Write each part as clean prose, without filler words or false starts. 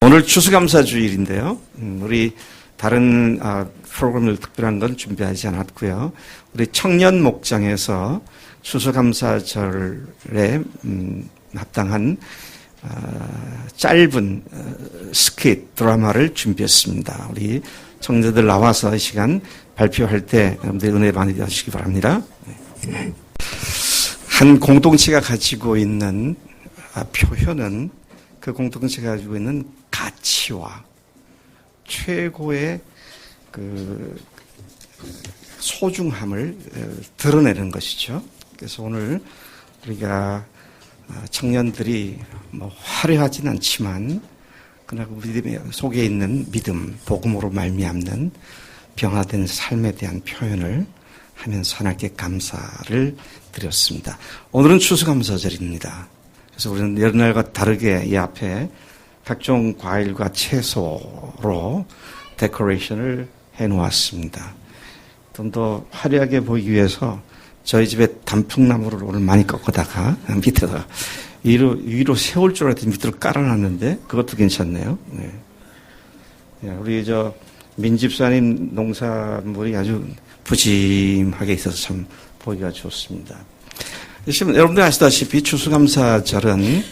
오늘 추수감사주일인데요. 우리 다른 프로그램을 특별한 건 준비하지 않았고요. 우리 청년 목장에서 추수감사절에 합당한 짧은 스킷 드라마를 준비했습니다. 우리 청년들 나와서 이 시간 발표할 때 여러분들 은혜 많이 받으시기 바랍니다. 한 공동체가 가지고 있는 표현은 그 공동체가 가지고 있는 가치와 최고의 그 소중함을 드러내는 것이죠. 그래서 오늘 우리가 청년들이 뭐 화려하진 않지만 그러나 우리 속에 있는 믿음, 복음으로 말미암는 변화된 삶에 대한 표현을 하면서 하나님께 감사를 드렸습니다. 오늘은 추수감사절입니다. 그래서 우리는 여러 날과 다르게 이 앞에 각종 과일과 채소로 데코레이션을 해놓았습니다. 좀 더 화려하게 보이기 위해서 저희 집에 단풍나무를 오늘 많이 꺾어다가 밑에다가 위로 세울 줄 알았더니 밑으로 깔아놨는데 그것도 괜찮네요. 네. 우리 민집사님 농산물이 아주 푸짐하게 있어서 참 보기가 좋습니다. 지금 여러분들 아시다시피 추수감사절은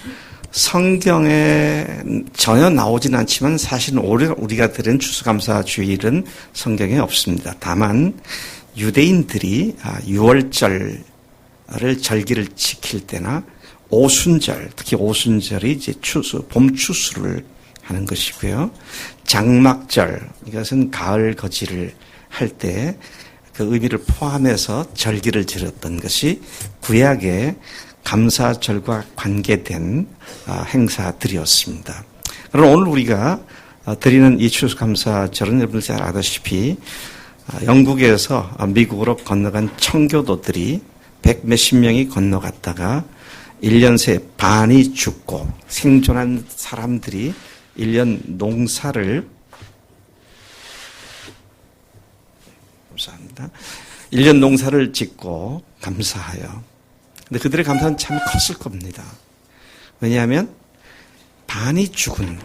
성경에 전혀 나오진 않지만 사실은 우리가 들은 추수감사주일은 성경에 없습니다. 다만 유대인들이 6월절을 절기를 지킬 때나 오순절, 특히 오순절이 이제 봄 추수를 하는 것이고요. 장막절, 이것은 가을 거지를 할 때 그 의미를 포함해서 절기를 지켰던 것이 구약의 감사절과 관계된 행사들이었습니다. 그러나 오늘 우리가 드리는 이 추수감사절은 여러분들 잘 아다시피 영국에서 미국으로 건너간 청교도들이 100몇십 명이 건너갔다가 1년 새 반이 죽고 생존한 사람들이 1년 농사를 감사합니다. 1년 농사를 짓고 감사하여. 근데 그들의 감사는 참 컸을 겁니다. 왜냐하면 반이 죽은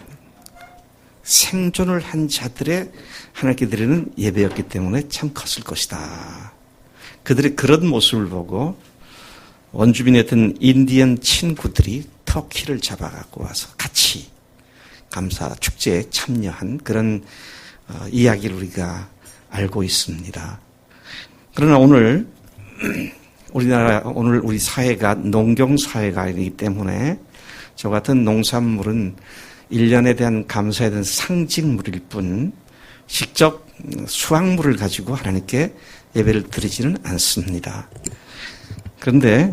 생존을 한 자들의 하나님께 드리는 예배였기 때문에 참 컸을 것이다. 그들의 그런 모습을 보고 원주민이었던 인디언 친구들이 터키를 잡아갖고 와서 같이 감사 축제에 참여한 그런 이야기를 우리가 알고 있습니다. 그러나 오늘 우리 사회가 농경사회가 아니기 때문에 저 같은 농산물은 1년에 대한 감사에 대한 상징물일 뿐 직접 수확물을 가지고 하나님께 예배를 드리지는 않습니다. 그런데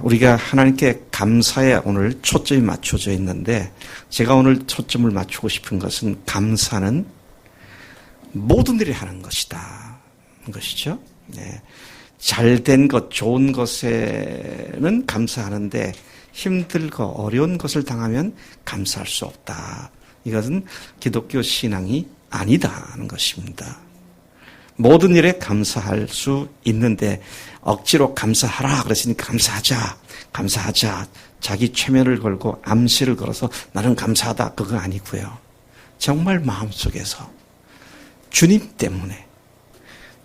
우리가 하나님께 감사에 오늘 초점이 맞춰져 있는데 제가 오늘 초점을 맞추고 싶은 것은 감사는 모든 일이 하는 것이다. 것이죠. 네. 잘된 것, 좋은 것에는 감사하는데 힘들고 어려운 것을 당하면 감사할 수 없다. 이것은 기독교 신앙이 아니다 하는 것입니다. 모든 일에 감사할 수 있는데 억지로 감사하라 그랬으니까 감사하자. 자기 최면을 걸고 암시를 걸어서 나는 감사하다. 그거 아니고요. 정말 마음속에서 주님 때문에,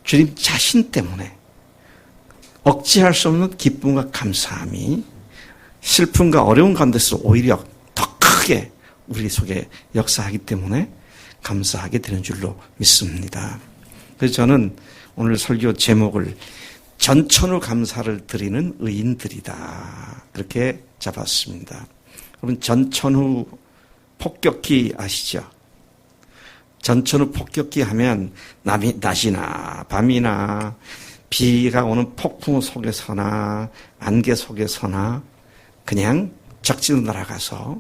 주님 자신 때문에 억지할 수 없는 기쁨과 감사함이 슬픔과 어려운 가운데서 오히려 더 크게 우리 속에 역사하기 때문에 감사하게 되는 줄로 믿습니다. 그래서 저는 오늘 설교 제목을 전천후 감사를 드리는 의인들이다. 그렇게 잡았습니다. 여러분 전천후 폭격기 아시죠? 전천후 폭격기 하면 낮이나 밤이나 비가 오는 폭풍 속에서나 안개 속에서나 그냥 적지로 날아가서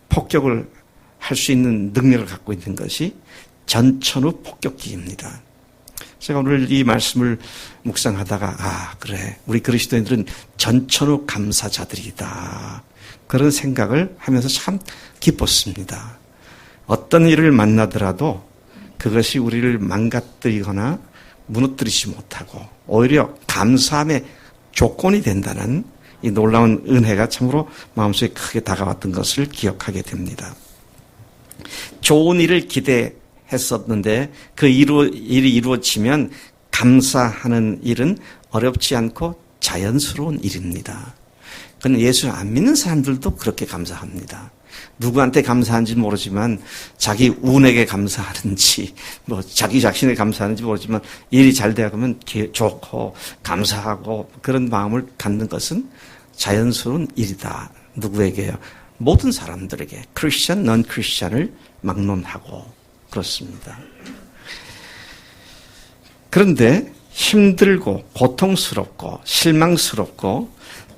폭격을 할 수 있는 능력을 갖고 있는 것이 전천후 폭격기입니다. 제가 오늘 이 말씀을 묵상하다가 그래 우리 그리스도인들은 전천후 감사자들이다. 그런 생각을 하면서 참 기뻤습니다. 어떤 일을 만나더라도 그것이 우리를 망가뜨리거나 무너뜨리지 못하고 오히려 감사함의 조건이 된다는 이 놀라운 은혜가 참으로 마음속에 크게 다가왔던 것을 기억하게 됩니다. 좋은 일을 기대했었는데 그 일이 이루어지면 감사하는 일은 어렵지 않고 자연스러운 일입니다. 그건 예수 안 믿는 사람들도 그렇게 감사합니다. 누구한테 감사한지 모르지만 자기 운에게 감사하는지 뭐 자기 자신에 감사하는지 모르지만 일이 잘 되어가면 좋고 감사하고 그런 마음을 갖는 것은 자연스러운 일이다. 누구에게요? 모든 사람들에게 크리스천, 넌 크리스천을 막론하고 그렇습니다. 그런데 힘들고 고통스럽고 실망스럽고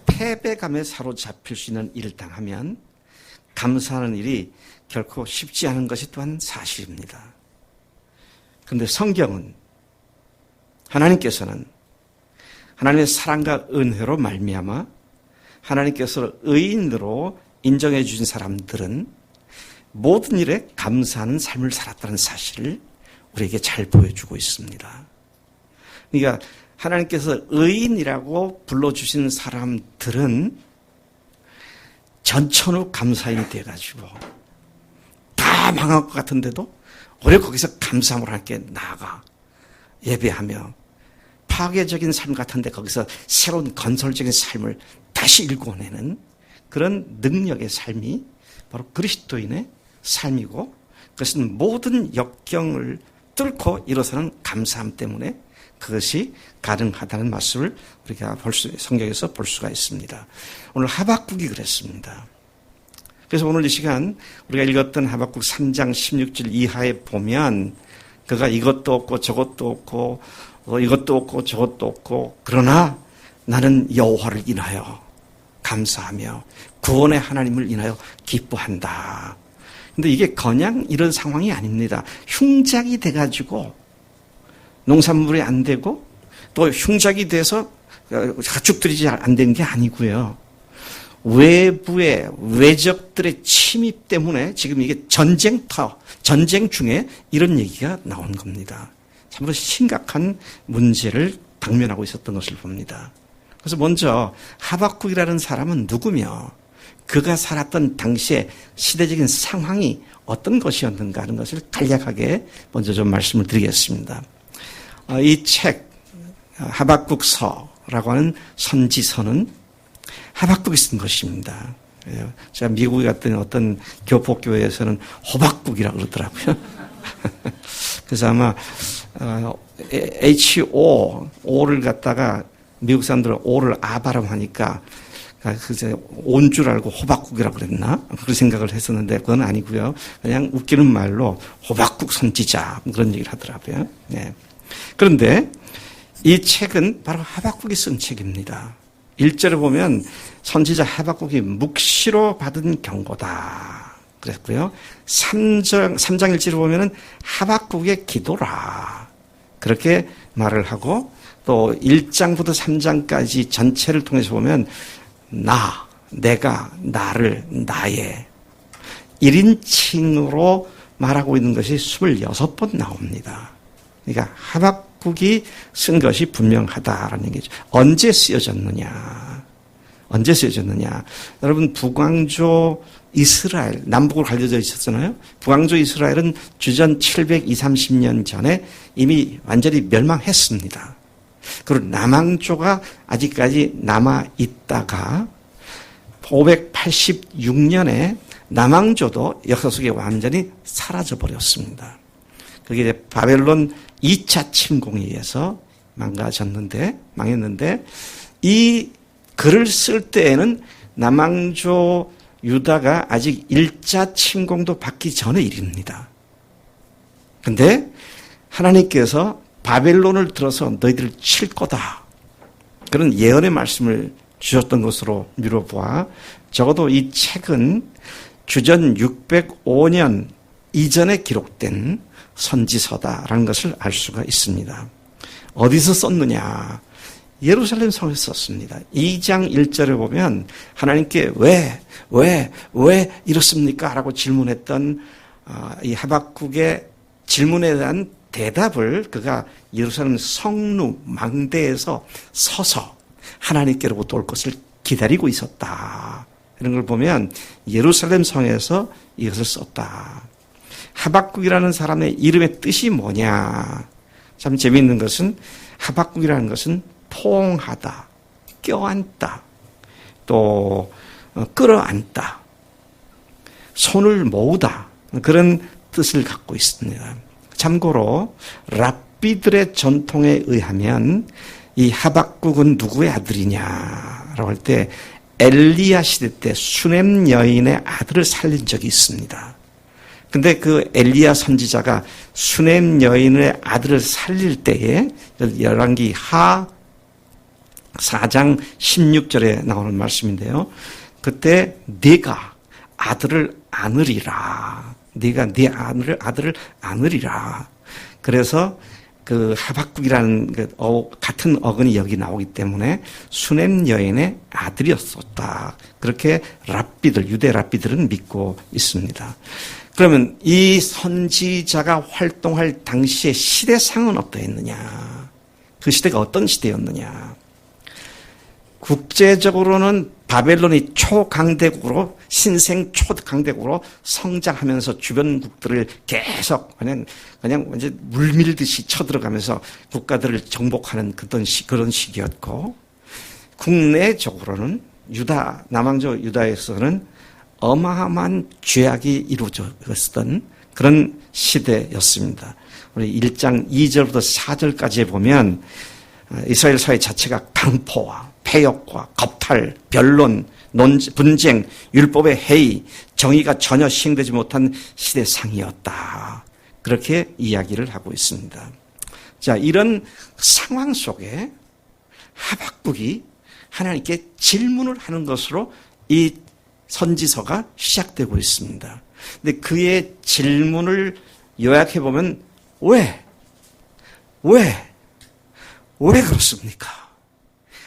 패배감에 사로잡힐 수 있는 일을 당하면 감사하는 일이 결코 쉽지 않은 것이 또한 사실입니다. 그런데 성경은 하나님께서는 하나님의 사랑과 은혜로 말미암아 하나님께서 의인으로 인정해 주신 사람들은 모든 일에 감사하는 삶을 살았다는 사실을 우리에게 잘 보여주고 있습니다. 그러니까 하나님께서 의인이라고 불러주신 사람들은 전천후 감사인이 돼가지고 다 망할 것 같은데도 오히려 거기서 감사함으로 하나님께 나아가 예배하며 파괴적인 삶 같은데 거기서 새로운 건설적인 삶을 다시 일궈내는 그런 능력의 삶이 바로 그리스도인의 삶이고 그것은 모든 역경을 뚫고 일어서는 감사함 때문에 그것이 가능하다는 말씀을 우리가 성경에서 볼 수가 있습니다. 오늘 하박국이 그랬습니다. 그래서 오늘 이 시간 우리가 읽었던 하박국 3장 16절 이하에 보면 그가 이것도 없고 저것도 없고 이것도 없고 저것도 없고 그러나 나는 여호와를 인하여 감사하며 구원의 하나님을 인하여 기뻐한다. 근데 이게 그냥 이런 상황이 아닙니다. 흉작이 돼가지고 농산물이 안 되고 또 흉작이 돼서 가축들이 잘 안 되는 게 아니고요. 외부의 외적들의 침입 때문에 지금 이게 전쟁 중에 이런 얘기가 나온 겁니다. 참으로 심각한 문제를 당면하고 있었던 것을 봅니다. 그래서 먼저 하박국이라는 사람은 누구며 그가 살았던 당시의 시대적인 상황이 어떤 것이었는가 하는 것을 간략하게 먼저 좀 말씀을 드리겠습니다. 이 책 하박국서라고 하는 선지서는 하박국이 쓴 것입니다. 제가 미국에 갔더니 어떤 교포교회에서는 호박국이라고 그러더라고요. 그래서 아마 O를 갖다가 미국 사람들은 O를 아 발음하니까 그제 온 줄 알고 호박국이라고 그랬나? 그런 생각을 했었는데 그건 아니고요. 그냥 웃기는 말로 호박국 선지자 그런 얘기를 하더라고요. 네. 그런데 이 책은 바로 하박국이 쓴 책입니다. 1절에 보면 선지자 하박국이 묵시로 받은 경고다 그랬고요. 3장 1절에 보면은 하박국의 기도라 그렇게 말을 하고 또 1장부터 3장까지 전체를 통해서 보면 내가, 나를, 나의 1인칭으로 말하고 있는 것이 26번 나옵니다. 그러니까 하박국이 쓴 것이 분명하다라는 얘기죠. 언제 쓰여졌느냐? 여러분 북왕조 이스라엘, 남북으로 갈려져 있었잖아요. 북왕조 이스라엘은 주전 720-30년 전에 이미 완전히 멸망했습니다. 그리고 남왕조가 아직까지 남아있다가 586년에 남왕조도 역사 속에 완전히 사라져버렸습니다. 그게 이제 바벨론 2차 침공에 의해서 망했는데 이 글을 쓸 때에는 남왕조 유다가 아직 1차 침공도 받기 전의 일입니다. 그런데 하나님께서 바벨론을 들어서 너희들을 칠 거다. 그런 예언의 말씀을 주셨던 것으로 미뤄보아 적어도 이 책은 주전 605년 이전에 기록된 선지서다라는 것을 알 수가 있습니다. 어디서 썼느냐? 예루살렘 성에서 썼습니다. 2장 1절에 보면 하나님께 왜 이렇습니까? 라고 질문했던 이 하박국의 질문에 대한 대답을 그가 예루살렘 성루 망대에서 서서 하나님께로부터 올 것을 기다리고 있었다. 이런 걸 보면 예루살렘 성에서 이것을 썼다. 하박국이라는 사람의 이름의 뜻이 뭐냐? 참 재미있는 것은 하박국이라는 것은 포옹하다, 껴안다, 또 끌어안다, 손을 모으다, 그런 뜻을 갖고 있습니다. 참고로 랍비들의 전통에 의하면 이 하박국은 누구의 아들이냐라고 할 때 엘리야 시대 때 수넴 여인의 아들을 살린 적이 있습니다. 근데 그 엘리야 선지자가 수넴 여인의 아들을 살릴 때에 열왕기 하 4장 16절에 나오는 말씀인데요. 그때 네가 아들을 안으리라. 네가 네 아들을 안으리라. 그래서 그 하박국이라는 같은 어근이 여기 나오기 때문에 수넴 여인의 아들이었었다. 그렇게 유대 랍비들은 믿고 있습니다. 그러면 이 선지자가 활동할 당시의 시대상은 어떠했느냐? 그 시대가 어떤 시대였느냐? 국제적으로는 바벨론이 초강대국으로 신생 초강대국으로 성장하면서 주변국들을 계속 그냥 완전 물밀듯이 쳐들어가면서 국가들을 정복하는 그런 시기였고, 국내적으로는 남왕조 유다에서는 어마어마한 죄악이 이루어졌던 그런 시대였습니다. 우리 1장 2절부터 4절까지 보면 이스라엘 사회 자체가 강포와 폐역과 겁탈, 변론, 분쟁, 율법의 해이, 정의가 전혀 시행되지 못한 시대상이었다. 그렇게 이야기를 하고 있습니다. 자, 이런 상황 속에 하박국이 하나님께 질문을 하는 것으로 이 선지서가 시작되고 있습니다. 근데 그의 질문을 요약해 보면 왜 그렇습니까?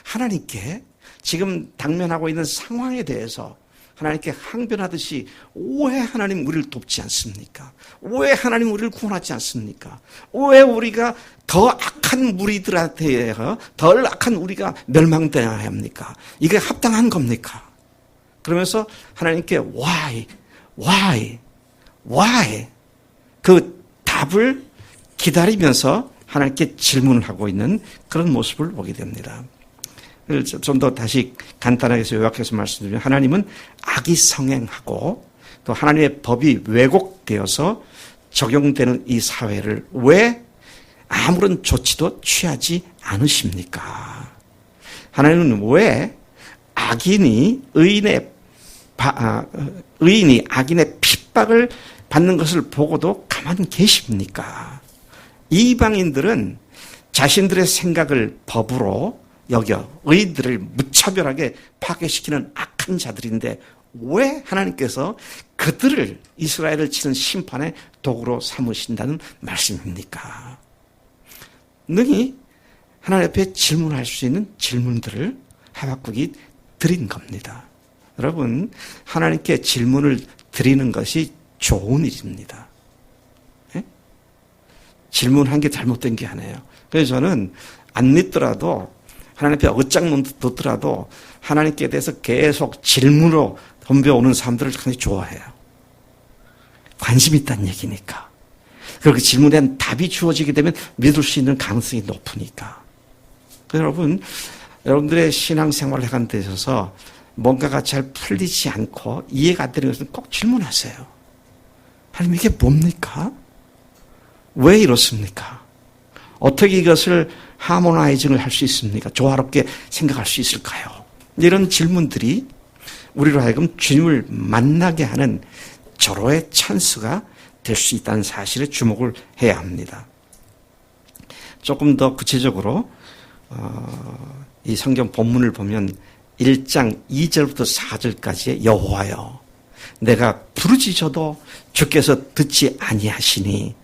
하나님께 지금 당면하고 있는 상황에 대해서 하나님께 항변하듯이 왜 하나님 우리를 돕지 않습니까? 왜 하나님 우리를 구원하지 않습니까? 왜 우리가 더 악한 무리들한테 덜 악한 우리가 멸망되어야 합니까? 이게 합당한 겁니까? 그러면서 하나님께 why 그 답을 기다리면서 하나님께 질문을 하고 있는 그런 모습을 보게 됩니다. 좀 더 다시 간단하게 요약해서 말씀드리면 하나님은 악이 성행하고 또 하나님의 법이 왜곡되어서 적용되는 이 사회를 왜 아무런 조치도 취하지 않으십니까? 하나님은 왜 의인이 악인의 핍박을 받는 것을 보고도 가만히 계십니까? 이방인들은 자신들의 생각을 법으로 여겨 의인들을 무차별하게 파괴시키는 악한 자들인데 왜 하나님께서 그들을 이스라엘을 치는 심판의 도구로 삼으신다는 말씀입니까? 능히 하나님 앞에 질문할 수 있는 질문들을 하박국이 드린 겁니다. 여러분, 하나님께 질문을 드리는 것이 좋은 일입니다. 예? 질문한 게 잘못된 게 아니에요. 그래서 저는 안 믿더라도 하나님 앞에 어짱 듣더라도 하나님께 대해서 계속 질문으로 덤벼오는 사람들을 굉장히 좋아해요. 관심 있다는 얘기니까. 그리고 그 질문에 대한 답이 주어지게 되면 믿을 수 있는 가능성이 높으니까. 그래서 여러분들의 신앙생활을 해가는 데 있어서 뭔가가 잘 풀리지 않고 이해가 안 되는 것은 꼭 질문하세요. 하나님, 이게 뭡니까? 왜 이렇습니까? 어떻게 이것을 하모나이징을 할 수 있습니까? 조화롭게 생각할 수 있을까요? 이런 질문들이 우리로 하여금 주님을 만나게 하는 절호의 찬스가 될 수 있다는 사실에 주목을 해야 합니다. 조금 더 구체적으로 이 성경 본문을 보면 1장 2절부터 4절까지의 여호와여, 내가 부르짖어도 주께서 듣지 아니하시니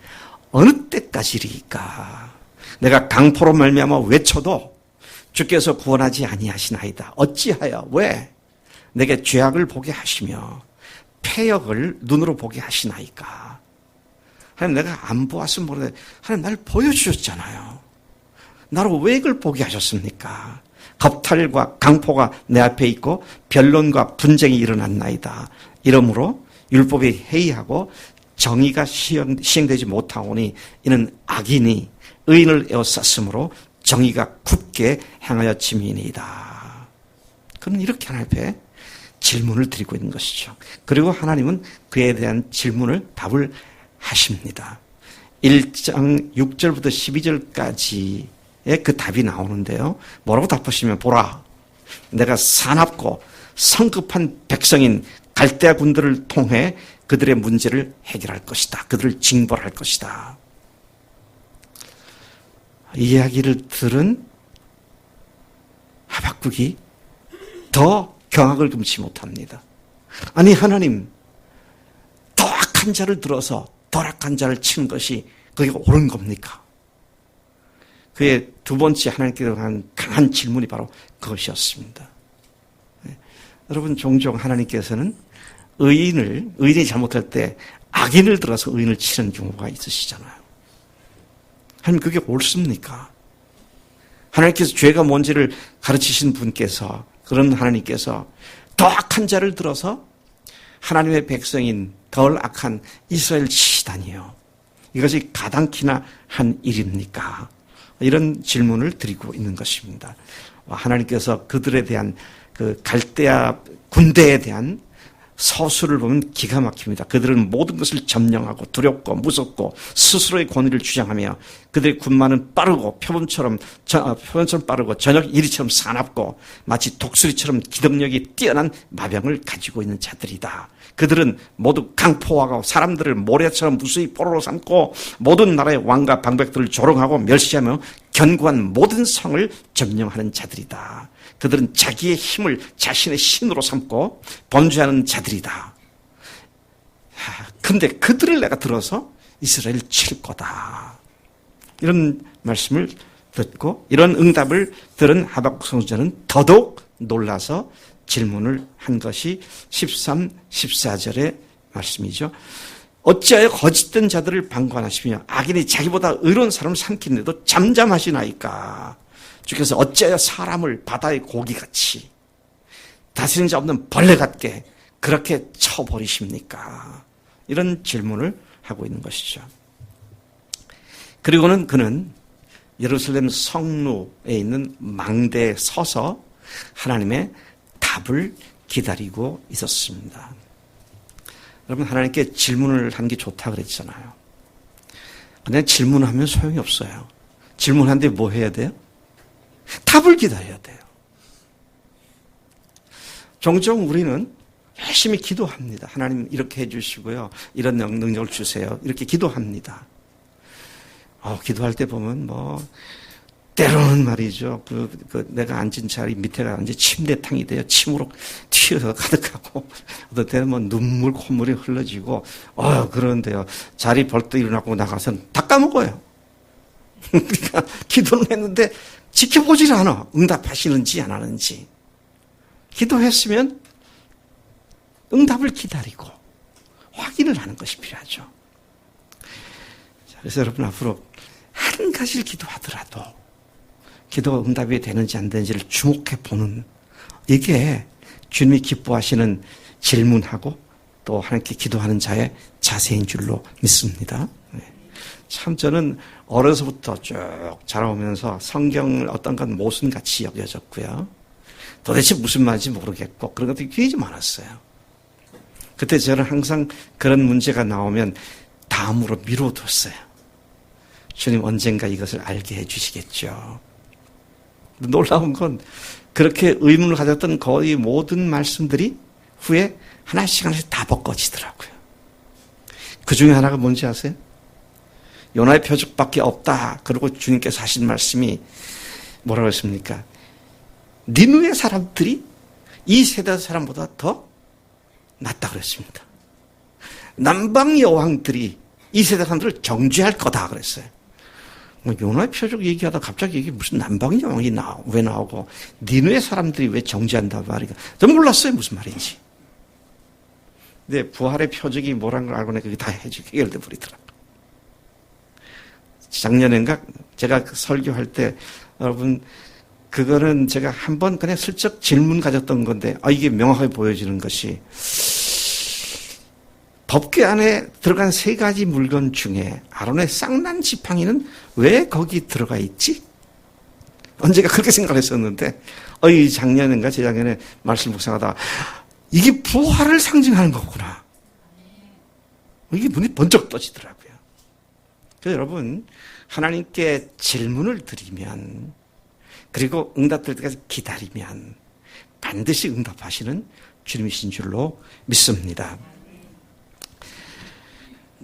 어느 때까지리까? 내가 강포로 말미암아 외쳐도 주께서 구원하지 아니하시나이다. 어찌하여 왜 내게 죄악을 보게 하시며 패역을 눈으로 보게 하시나이까? 하나님, 내가 안 보았으면 모르는데 하나님 나를 보여주셨잖아요. 나로 왜 이걸 보게 하셨습니까? 겁탈과 강포가 내 앞에 있고 변론과 분쟁이 일어났나이다. 이러므로 율법이 해이하고 정의가 시행되지 못하오니 이는 악인이 의인을 에워쌌으므로 정의가 굳게 행하였음이니이다. 그는 이렇게 하나님 앞에 질문을 드리고 있는 것이죠. 그리고 하나님은 그에 대한 질문을 답을 하십니다. 1장 6절부터 12절까지의 그 답이 나오는데요. 뭐라고 답하시면, 보라, 내가 사납고 성급한 백성인 갈대아 군들을 통해 그들의 문제를 해결할 것이다. 그들을 징벌할 것이다. 이 이야기를 들은 하박국이 더 경악을 금치 못합니다. 아니, 하나님, 더 악한 자를 들어서 더 악한 자를 치는 것이 그게 옳은 겁니까? 그의 두 번째 하나님께서 한 강한 질문이 바로 그것이었습니다. 여러분, 종종 하나님께서는 의인이 잘못할 때 악인을 들어서 의인을 치는 경우가 있으시잖아요. 하나님, 그게 옳습니까? 하나님께서 죄가 뭔지를 가르치신 분께서, 그런 하나님께서 더 악한 자를 들어서 하나님의 백성인 덜 악한 이스라엘 치시다니요. 이것이 가당키나 한 일입니까? 이런 질문을 드리고 있는 것입니다. 하나님께서 그들에 대한 그 갈대아 군대에 대한 서술을 보면 기가 막힙니다. 그들은 모든 것을 점령하고 두렵고 무섭고 스스로의 권위를 주장하며 그들의 군마는 빠르고 표범처럼 빠르고 저녁 이리처럼 사납고 마치 독수리처럼 기동력이 뛰어난 마병을 가지고 있는 자들이다. 그들은 모두 강포하고 사람들을 모래처럼 무수히 포로로 삼고 모든 나라의 왕과 방백들을 조롱하고 멸시하며 견고한 모든 성을 점령하는 자들이다. 그들은 자기의 힘을 자신의 신으로 삼고 범죄하는 자들이다. 근데 그들을 내가 들어서 이스라엘을 칠 거다. 이런 말씀을 듣고 이런 응답을 들은 하박국 선지자는 더더욱 놀라서 질문을 한 것이 13, 14절의 말씀이죠. 어찌하여 거짓된 자들을 방관하시며 악인이 자기보다 의로운 사람을 삼키는데도 잠잠하시나이까. 주께서 어찌하여 사람을 바다의 고기같이 다스리는 자 없는 벌레 같게 그렇게 쳐버리십니까? 이런 질문을 하고 있는 것이죠. 그리고는 그는 예루살렘 성루에 있는 망대에 서서 하나님의 답을 기다리고 있었습니다. 여러분, 하나님께 질문을 하는 게 좋다 그랬잖아요. 그냥 질문하면 소용이 없어요. 질문하는데 뭐 해야 돼요? 답을 기다려야 돼요. 종종 우리는 열심히 기도합니다. 하나님 이렇게 해주시고요. 이런 능력을 주세요. 이렇게 기도합니다. 기도할 때 보면 때로는 말이죠. 내가 앉은 자리 밑에가 이제 침대탕이 돼요. 침으로 튀어서 가득하고, 어떤 때는 눈물, 콧물이 흘러지고, 그런데요. 자리 벌떡 일어나고 나가서는 다 까먹어요. 그러니까 기도는 했는데 지켜보질 않아. 응답하시는지 안 하는지. 기도했으면 응답을 기다리고 확인을 하는 것이 필요하죠. 그래서 여러분, 앞으로 한 가지를 기도하더라도 기도가 응답이 되는지 안 되는지를 주목해 보는, 이게 주님이 기뻐하시는 질문하고 또 하나님께 기도하는 자의 자세인 줄로 믿습니다. 참 저는 어려서부터 쭉 자라오면서 성경을 어떤 건 모순같이 여겨졌고요. 도대체 무슨 말인지 모르겠고 그런 것들이 굉장히 많았어요. 그때 저는 항상 그런 문제가 나오면 다음으로 미뤄뒀어요. 주님 언젠가 이것을 알게 해주시겠죠. 놀라운 건 그렇게 의문을 가졌던 거의 모든 말씀들이 후에 하나씩 다 벗겨지더라고요. 그 중에 하나가 뭔지 아세요? 요나의 표적밖에 없다. 그리고 주님께서 하신 말씀이 뭐라고 했습니까? 니느웨 사람들이 이 세대 사람보다 더 낫다 그랬습니다. 남방 여왕들이 이 세대 사람들을 정죄할 거다 그랬어요. 요나의 표적 얘기하다 갑자기 이게 무슨 남방 여왕이 왜 나오고 니느웨 사람들이 왜 정죄한다 말이야. 전 몰랐어요 무슨 말인지. 근데 부활의 표적이 뭐라는 걸 알고 나니까 그게 다 해결돼 버리더라고요. 작년엔가 제가 설교할 때 여러분 그거는 제가 한번 그냥 슬쩍 질문 가졌던 건데 이게 명확하게 보여지는 것이 법궤 안에 들어간 세 가지 물건 중에 아론의 쌍난 지팡이는 왜 거기 들어가 있지? 언제가 그렇게 생각했었는데, 작년인가 재작년에 말씀 묵상하다가 이게 부활을 상징하는 거구나. 이게 눈이 번쩍 떠지더라고요. 그래서 여러분, 하나님께 질문을 드리면, 그리고 응답될 때까지 기다리면 반드시 응답하시는 주님이신 줄로 믿습니다.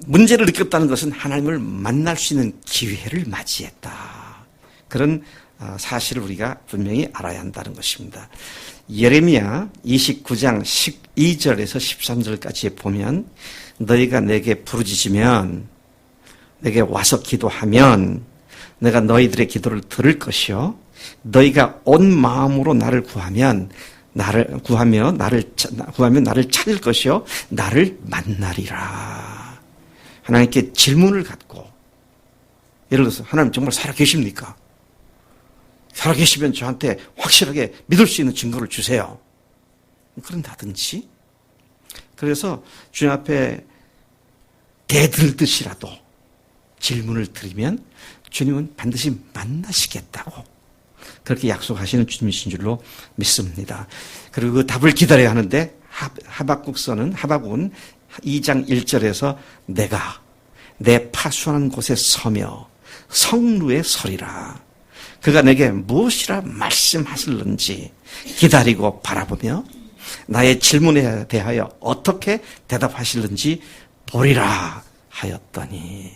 문제를 느꼈다는 것은 하나님을 만날 수 있는 기회를 맞이했다. 그런 사실을 우리가 분명히 알아야 한다는 것입니다. 예레미야 29장 12절에서 13절까지 보면 너희가 내게 부르짖으면 내게 와서 기도하면 내가 너희들의 기도를 들을 것이요 너희가 온 마음으로 나를 구하면 나를 찾을 것이요 나를 만나리라. 하나님께 질문을 갖고, 예를 들어서 하나님 정말 살아계십니까? 살아계시면 저한테 확실하게 믿을 수 있는 증거를 주세요. 그런다든지. 그래서 주님 앞에 대들듯이라도 질문을 드리면 주님은 반드시 만나시겠다고 그렇게 약속하시는 주님이신 줄로 믿습니다. 그리고 그 답을 기다려야 하는데 하박국은 2장 1절에서 내가 내 파수하는 곳에 서며 성루에 서리라. 그가 내게 무엇이라 말씀하실는지 기다리고 바라보며 나의 질문에 대하여 어떻게 대답하실는지 보리라 하였더니,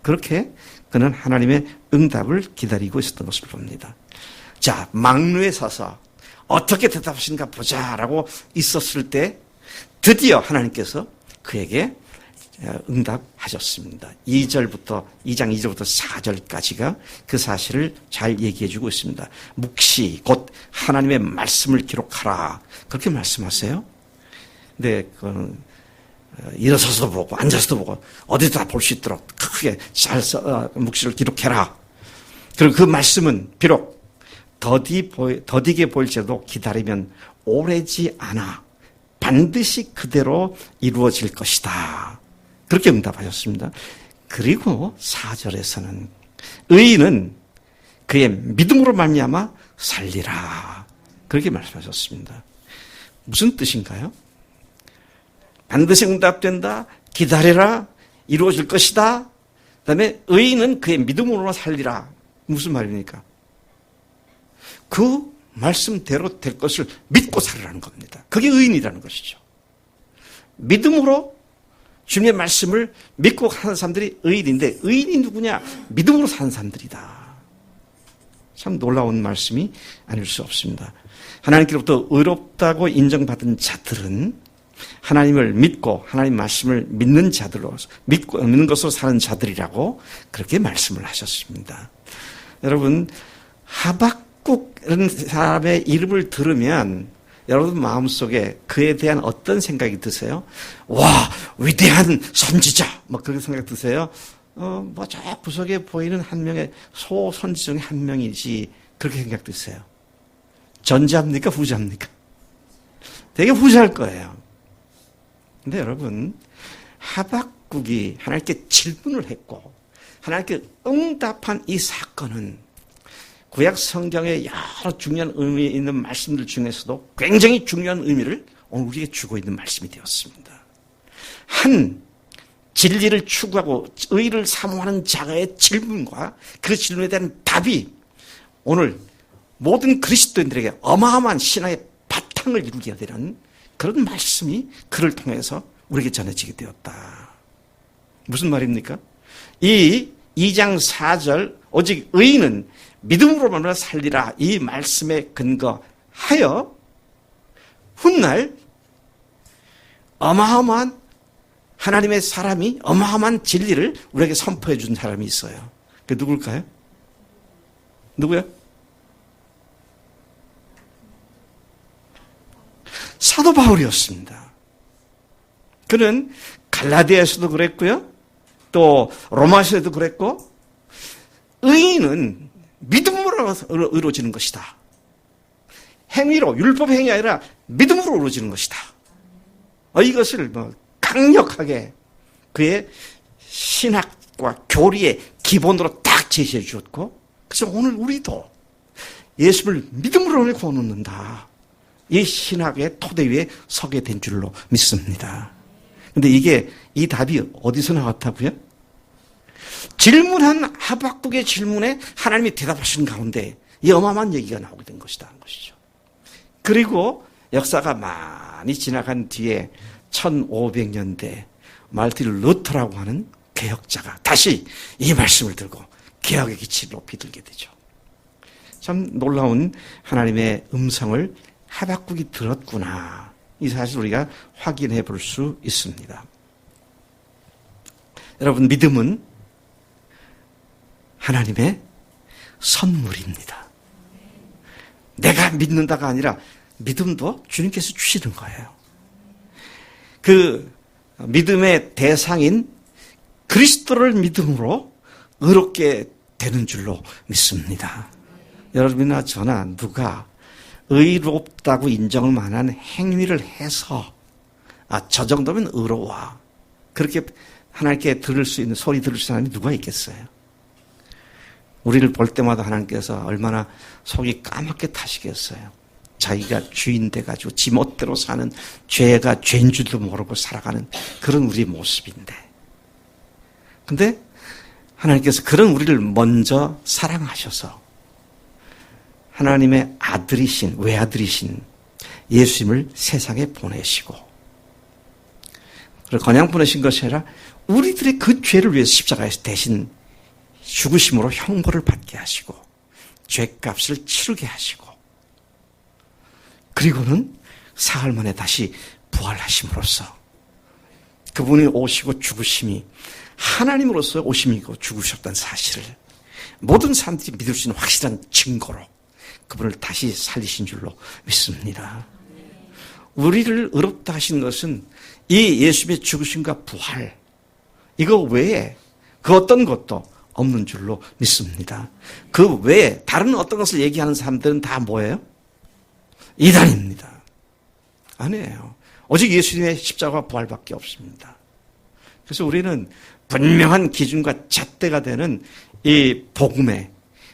그렇게 그는 하나님의 응답을 기다리고 있었던 것을 봅니다. 자, 망루에 서서 어떻게 대답하시는가 보자라고 있었을 때 드디어 하나님께서 그에게 응답하셨습니다. 2장 2절부터 4절까지가 그 사실을 잘 얘기해 주고 있습니다. 묵시 곧 하나님의 말씀을 기록하라. 그렇게 말씀하세요. 근데 그거는 일어서서도 보고 앉아서도 보고 어디다 볼 수 있도록 크게 잘 묵시를 기록해라. 그리고 그 말씀은 비록 더디게 보일지라도 기다리면 오래지 않아 반드시 그대로 이루어질 것이다. 그렇게 응답하셨습니다. 그리고 4절에서는 의인은 그의 믿음으로 말미암아 살리라. 그렇게 말씀하셨습니다. 무슨 뜻인가요? 반드시 응답된다. 기다려라. 이루어질 것이다. 그다음에 의인은 그의 믿음으로 살리라. 무슨 말입니까? 그 말씀대로 될 것을 믿고 살으라는 겁니다. 그게 의인이라는 것이죠. 믿음으로 주님의 말씀을 믿고 하는 사람들이 의인인데, 의인이 누구냐? 믿음으로 사는 사람들이다. 참 놀라운 말씀이 아닐 수 없습니다. 하나님께로부터 의롭다고 인정받은 자들은 하나님을 믿고 하나님 말씀을 믿는 자들로, 믿는 것으로 사는 자들이라고 그렇게 말씀을 하셨습니다. 여러분, 하박국이라는 사람의 이름을 들으면 여러분 마음속에 그에 대한 어떤 생각이 드세요? 와, 위대한 선지자! 뭐 그런 생각 드세요? 저 구석에 보이는 한 명의 소선지 중에 한 명이지. 그렇게 생각 드세요. 전자입니까? 후자입니까? 되게 후자일 거예요. 근데 여러분, 하박국이 하나님께 질문을 했고 하나님께 응답한 이 사건은 구약 성경의 여러 중요한 의미 있는 말씀들 중에서도 굉장히 중요한 의미를 오늘 우리에게 주고 있는 말씀이 되었습니다. 한 진리를 추구하고 의를 사모하는 자가의 질문과 그 질문에 대한 답이 오늘 모든 그리스도인들에게 어마어마한 신앙의 바탕을 이루게 되는 그런 말씀이 그를 통해서 우리에게 전해지게 되었다. 무슨 말입니까? 이 2장 4절 오직 의인은 믿음으로만 살리라 이 말씀에 근거하여 훗날 어마어마한 하나님의 사람이 어마어마한 진리를 우리에게 선포해 준 사람이 있어요. 그게 누굴까요? 누구야? 사도 바울이었습니다. 그는 갈라디아에서도 그랬고요. 또 로마서에도 그랬고, 의인은 믿음으로 이루어지는 것이다. 행위로, 율법 행위 아니라 믿음으로 이루어지는 것이다. 이것을 강력하게 그의 신학과 교리의 기본으로 딱 제시해 주었고, 그래서 오늘 우리도 예수를 믿음으로 구원 얻는다, 이 신학의 토대 위에 서게 된 줄로 믿습니다. 근데 이 답이 어디서 나왔다고요? 질문한 하박국의 질문에 하나님이 대답하신 가운데 이 어마어마한 얘기가 나오게 된 것이다 하는 것이죠. 그리고 역사가 많이 지나간 뒤에 1500년대 말틴 루터라고 하는 개혁자가 다시 이 말씀을 들고 개혁의 기치를 높이 들게 되죠. 참 놀라운 하나님의 음성을 하박국이 들었구나, 이 사실 우리가 확인해 볼 수 있습니다. 여러분, 믿음은 하나님의 선물입니다. 내가 믿는다가 아니라 믿음도 주님께서 주시는 거예요. 그 믿음의 대상인 그리스도를 믿음으로 의롭게 되는 줄로 믿습니다. 여러분이나 저나 누가 의롭다고 인정을 만한 행위를 해서 저 정도면 의로워, 그렇게 하나님께 들을 수 있는, 소리 들을 수 있는 사람이 누가 있겠어요? 우리를 볼 때마다 하나님께서 얼마나 속이 까맣게 타시겠어요. 자기가 주인 돼가지고 지 멋대로 사는, 죄가 죄인 줄도 모르고 살아가는 그런 우리의 모습인데, 근데 하나님께서 그런 우리를 먼저 사랑하셔서 하나님의 아들이신, 외아들이신 예수님을 세상에 보내시고, 그리고 그냥 보내신 것이 아니라 우리들의 그 죄를 위해서 십자가에서 대신 죽으심으로 형벌을 받게 하시고 죄값을 치르게 하시고, 그리고는 사흘 만에 다시 부활하심으로써 그분이 오시고 죽으심이 하나님으로서 오심이고 죽으셨다는 사실을 모든 사람들이 믿을 수 있는 확실한 증거로 그분을 다시 살리신 줄로 믿습니다. 우리를 의롭다 하신 것은 이 예수님의 죽으심과 부활, 이거 외에 그 어떤 것도 없는 줄로 믿습니다. 그 외에 다른 어떤 것을 얘기하는 사람들은 다 뭐예요? 이단입니다. 아니에요. 오직 예수님의 십자가와 부활밖에 없습니다. 그래서 우리는 분명한 기준과 잣대가 되는 이 복음의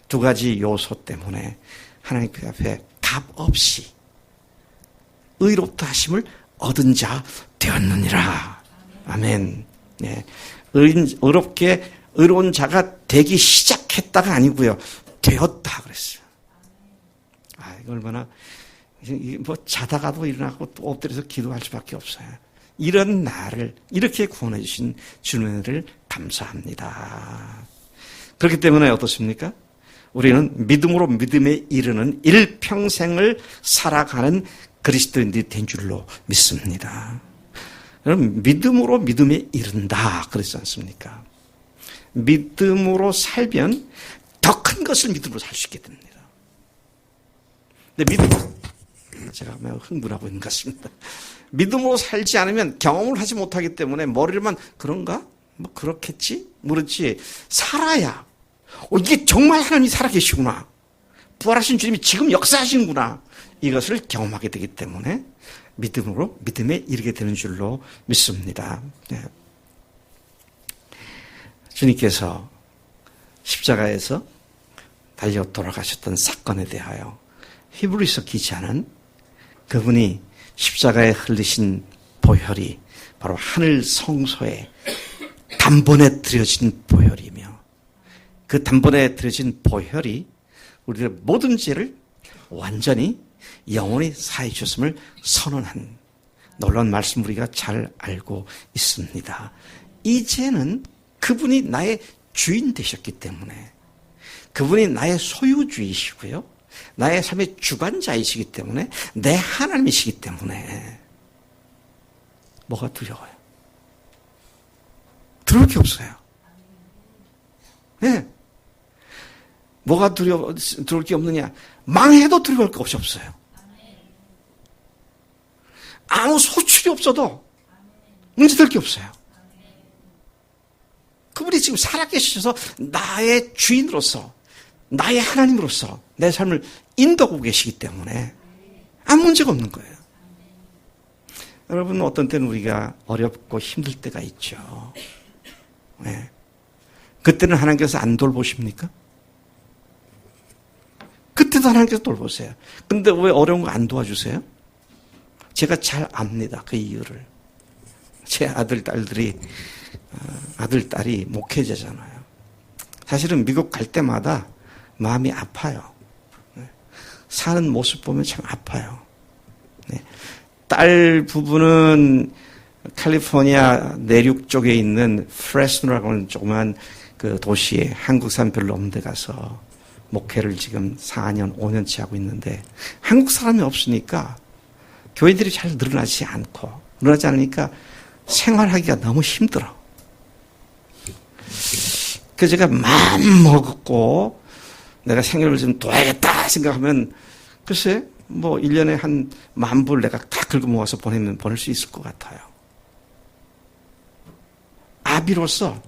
두 가지 요소 때문에 하나님 그 앞에 값 없이 의롭다 하심을 얻은 자 되었느니라. 아멘. 네. 의롭게 의로운 자가 되기 시작했다가 아니고요, 되었다 그랬어요. 이거 얼마나, 뭐 자다가도 일어나고 또 엎드려서 기도할 수밖에 없어요. 이런 나를 이렇게 구원해 주신 주님을 감사합니다. 그렇기 때문에 어떻습니까? 우리는 믿음으로 믿음에 이르는 일평생을 살아가는 그리스도인들이 된 줄로 믿습니다. 여러분, 믿음으로 믿음에 이른다 그랬지 않습니까? 믿음으로 살면 더 큰 것을 믿음으로 살 수 있게 됩니다. 근데 제가 매우 흥분하고 있는 것 같습니다. 믿음으로 살지 않으면 경험을 하지 못하기 때문에 머리로만 그런가? 뭐 그렇겠지? 모르지. 살아야 이게 정말 하나님이 살아계시구나, 부활하신 주님이 지금 역사하시는구나, 이것을 경험하게 되기 때문에 믿음으로 믿음에 이르게 되는 줄로 믿습니다. 네. 주님께서 십자가에서 달려 돌아가셨던 사건에 대하여 히브리서 기자는 그분이 십자가에 흘리신 보혈이 바로 하늘 성소에 단번에 드려진 보혈이며, 그 단번에 드려진 보혈이 우리의 모든 죄를 완전히 영원히 사해 주셨음을 선언한 놀라운 말씀 우리가 잘 알고 있습니다. 이제는 그분이 나의 주인 되셨기 때문에, 그분이 나의 소유주이시고요, 나의 삶의 주관자이시기 때문에, 내 하나님이시기 때문에 뭐가 두려워요? 두려울 게 없어요. 네. 뭐가 두려울 게 없느냐? 망해도 두려울 게 없어요. 아무 소출이 없어도 문제될 게 없어요. 그분이 지금 살아계셔서 나의 주인으로서, 나의 하나님으로서 내 삶을 인도하고 계시기 때문에 아무 문제가 없는 거예요. 여러분, 어떤 때는 우리가 어렵고 힘들 때가 있죠. 네. 그때는 하나님께서 안 돌보십니까? 그때도 하나님께서 돌보세요. 근데 왜 어려운 거 안 도와주세요? 제가 잘 압니다. 그 이유를. 제 아들, 딸이 목회자잖아요. 사실은 미국 갈 때마다 마음이 아파요. 사는 모습 보면 참 아파요. 딸 부부는 캘리포니아 내륙 쪽에 있는 프레스노라고 하는 조그만 그 도시에 한국 사람 별로 없는 데 가서 목회를 지금 4년, 5년째 하고 있는데 한국 사람이 없으니까 교회들이 잘 늘어나지 않으니까 생활하기가 너무 힘들어. 그래서 제가 마음 먹었고 내가 생애를 좀 도와야겠다 생각하면 글쎄 뭐 1년에 한 10,000불 내가 다 긁어 모아서 보낼 수 있을 것 같아요. 아비로서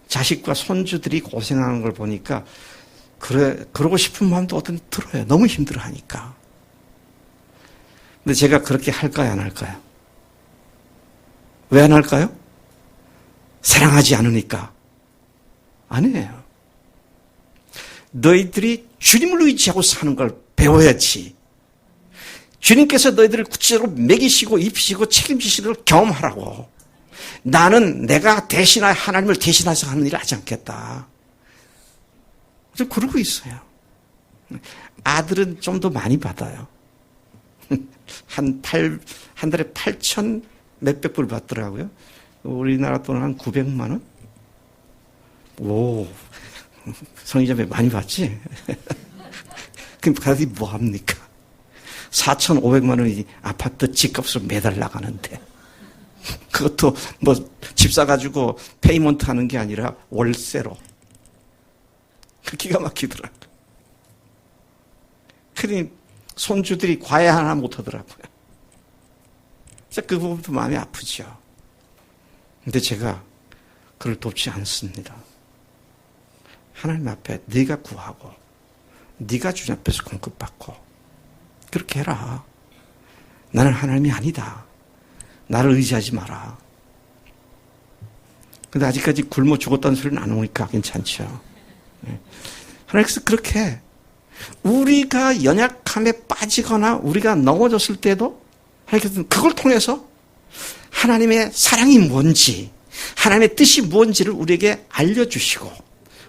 자식과 손주들이 고생하는 걸 보니까 그러고 싶은 마음도 어떤 들어요. 너무 힘들어하니까. 근데 제가 그렇게 할까요, 안 할까요? 왜 안 할까요? 사랑하지 않으니까. 아니에요. 너희들이 주님을 의지하고 사는 걸 배워야지. 주님께서 너희들을 구체적으로 먹이시고 입히시고 책임지시는 걸 경험하라고. 나는 내가 하나님을 대신해서 하는 일을 하지 않겠다. 그래서 그러고 있어요. 아들은 좀 더 많이 받아요. 한 달에 8,000 몇백 불 받더라고요. 우리나라 돈은 한 900만 원? 오, 성의자매 많이 받지? 그럼 가서 뭐 합니까? 4,500만 원이 아파트 집값으로 매달 나가는데. 그것도 뭐 집 사가지고 페이먼트 하는 게 아니라 월세로. 기가 막히더라고요. 그러니 손주들이 과외 하나 못하더라고요. 그래서 그 부분도 마음이 아프죠. 근데 제가 그를 돕지 않습니다. 하나님 앞에 네가 구하고 네가 주님 앞에서 공급받고 그렇게 해라. 나는 하나님이 아니다. 나를 의지하지 마라. 근데 아직까지 굶어 죽었다는 소리는 안 오니까 괜찮죠. 하나님께서 그렇게 우리가 연약함에 빠지거나 우리가 넘어졌을 때도 하나님께서는 그걸 통해서 하나님의 사랑이 뭔지, 하나님의 뜻이 뭔지를 우리에게 알려주시고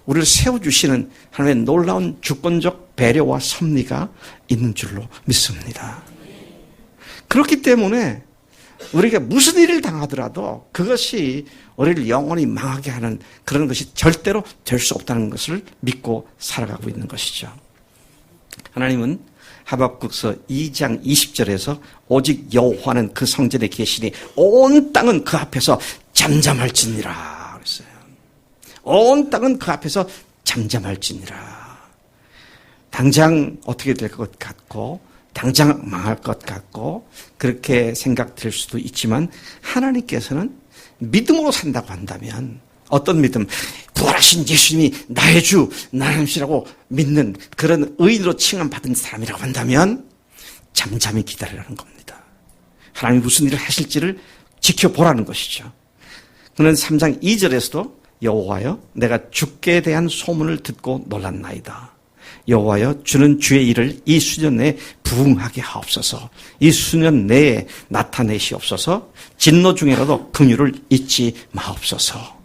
우리를 세워주시는 하나님의 놀라운 주권적 배려와 섭리가 있는 줄로 믿습니다. 그렇기 때문에 우리가 무슨 일을 당하더라도 그것이 우리를 영원히 망하게 하는 그런 것이 절대로 될 수 없다는 것을 믿고 살아가고 있는 것이죠. 하나님은 하박국서 2장 20절에서 오직 여호와는 그 성전에 계시니 온 땅은 그 앞에서 잠잠할지니라 그랬어요. 온 땅은 그 앞에서 잠잠할지니라. 당장 어떻게 될 것 같고 당장 망할 것 같고 그렇게 생각될 수도 있지만 하나님께서는 믿음으로 산다고 한다면 어떤 믿음? 부활하신 예수님이 나의 주, 나의 하나님이라고 믿는 그런 의인으로 칭함받은 사람이라고 한다면 잠잠히 기다리라는 겁니다. 하나님이 무슨 일을 하실지를 지켜보라는 것이죠. 그는 3장 2절에서도 여호와여 내가 주께 대한 소문을 듣고 놀랐나이다. 여호와여 주는 주의 일을 이 수년 내에 부응하게 하옵소서. 이 수년 내에 나타내시옵소서. 진노 중에라도 긍휼을 잊지 마옵소서.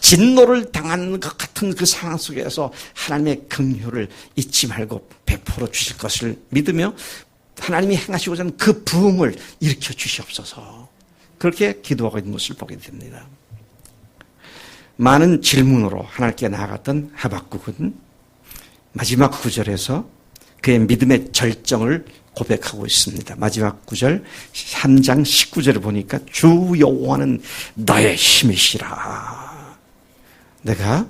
진노를 당하는 것 같은 그 상황 속에서 하나님의 긍휼을 잊지 말고 베풀어 주실 것을 믿으며 하나님이 행하시고자 하는 그 부흥을 일으켜 주시옵소서. 그렇게 기도하고 있는 것을 보게 됩니다. 많은 질문으로 하나님께 나아갔던 하박국은 마지막 구절에서 그의 믿음의 절정을 고백하고 있습니다. 마지막 구절 3장 19절을 보니까 주 여호와는 너의 힘이시라. 내가